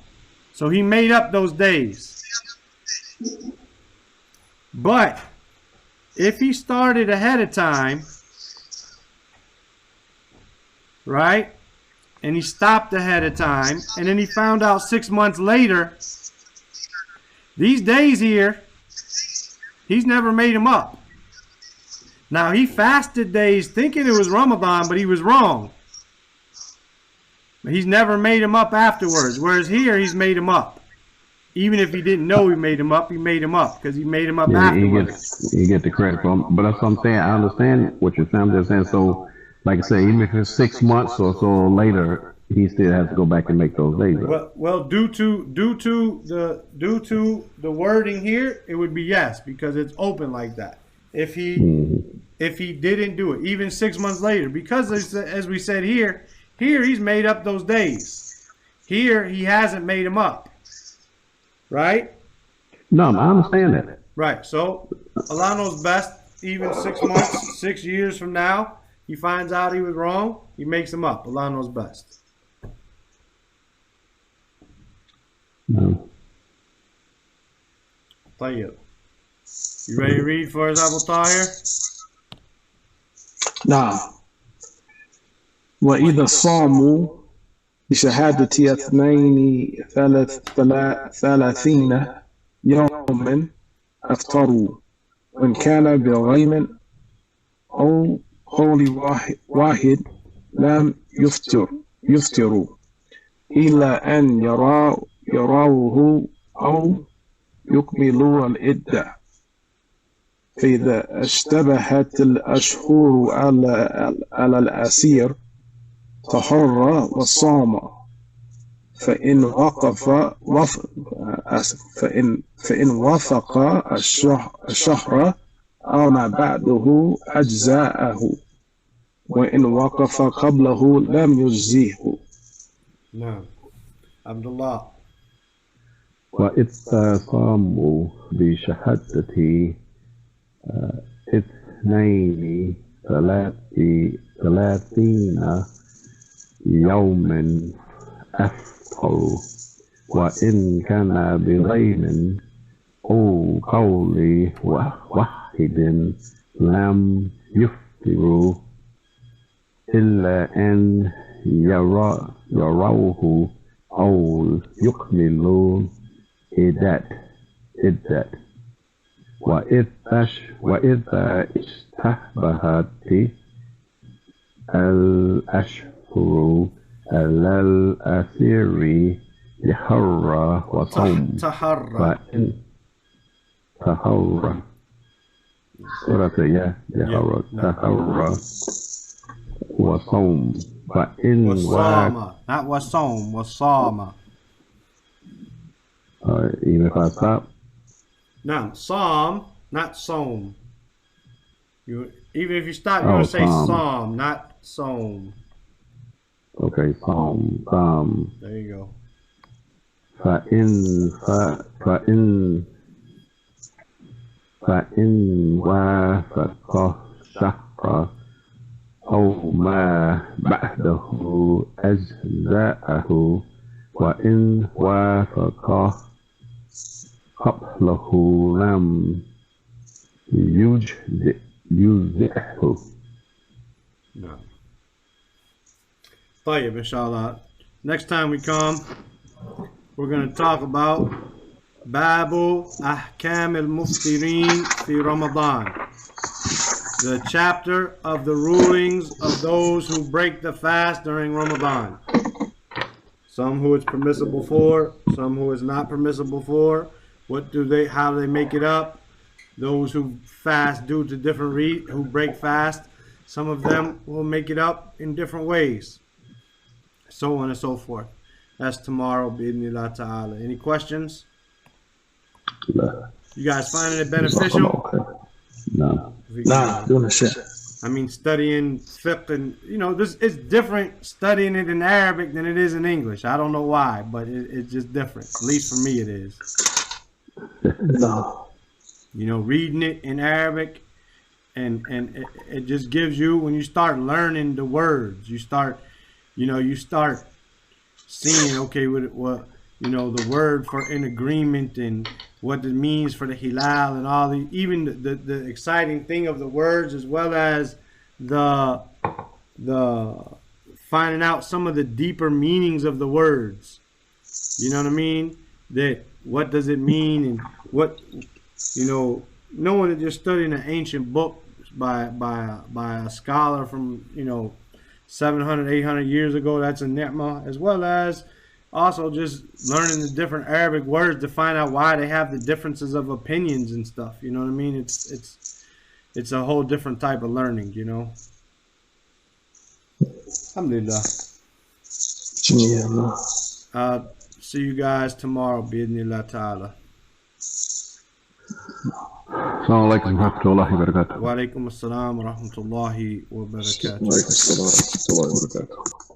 So he made up those days. But if he started ahead of time, right, and he stopped ahead of time, and then he found out 6 months later, these days here, he's never made them up. Now, he fasted days thinking it was Ramadan, but he was wrong. He's never made them up afterwards, whereas here, he's made them up. Even if he didn't know he made them up, he made them up, because he made them up afterwards. He get the credit for them. But that's what I'm saying. I understand what you're saying. I'm just saying, so, like I say, even if it's 6 months or so later, he still has to go back and make those days up. Well, due to the wording here, it would be yes, because it's open like that. If he didn't do it, even 6 months later, because as we said here he's made up those days. Here he hasn't made them up, right? No, I understand that. Right. So Allah knows best. Even 6 months, 6 years from now, he finds out he was wrong. He makes them up. Allah knows best. No. Tayyib. You ready to read for us, Abu Tahir? نعم وإذا صاموا بشهادة 32 يوما أفطروا وإن كان بغيم أو قول واحد لم يفطروا إلا أن يروه أو يكملوا العدة فإذا اشتبهت الأشهر على الأسير تحرى وصام فإن وافق الشهر أو ما بعده أجزاءه وإن وقف قبله لم يجزيه. نعم. عبد الله. وإذ صاموا بشهادة 32 يوما أفطروا وإن كان بغيم أو قول واحد لم يفطروا إلا أن يروه أو يكملوا عدة وإذا اشتبهت الأشهر على الأسير تحرى وصوم فإن تحرى تحرى وصوم فإن وصام not وصوم وصام. Even if I stop? No, psalm, not psalm. Even if you stop, you're going to say psalm, not psalm. Okay, psalm. There you go. فإن وافق الشهر أو ما بعده أجزاءه وإن وافق قبله لم يجزئه. No. طيب, inshallah. Next time we come, we're going to talk about Babu Ahkam al-Muftirin fi Ramadan. The chapter of the rulings of those who break the fast during Ramadan. Some who it's permissible for, some who it's not permissible for. How do they make it up? Those who fast due to different who break fast, some of them will make it up in different ways. So on and so forth. That's tomorrow, bi'idhnillah ta'ala. Any questions? No. You guys finding it beneficial? No. doing shit. I mean, studying fiqh and, it's different studying it in Arabic than it is in English. I don't know why, but it's just different. At least for me it is. No. Reading it in Arabic and it just gives you, when you start learning the words, you start seeing, okay, what the word for in agreement and what it means for the hilal and all the, even the exciting thing of the words, as well as the finding out some of the deeper meanings of the words. You know what I mean? That what does it mean, and what, knowing that you're studying an ancient book by a scholar from 700, 800 years ago, that's a ni'mah, as well as also just learning the different Arabic words to find out why they have the differences of opinions and stuff. You know what I mean? It's a whole different type of learning, Alhamdulillah. See you guys tomorrow, bi'idhnillah ta'ala. Assalamu alaikum wa rahmatullahi wa barakatuh. Wa alaikum assalam wa rahmatullahi wa barakatuh. Wa alaikum assalam wa rahmatullahi wa barakatuh.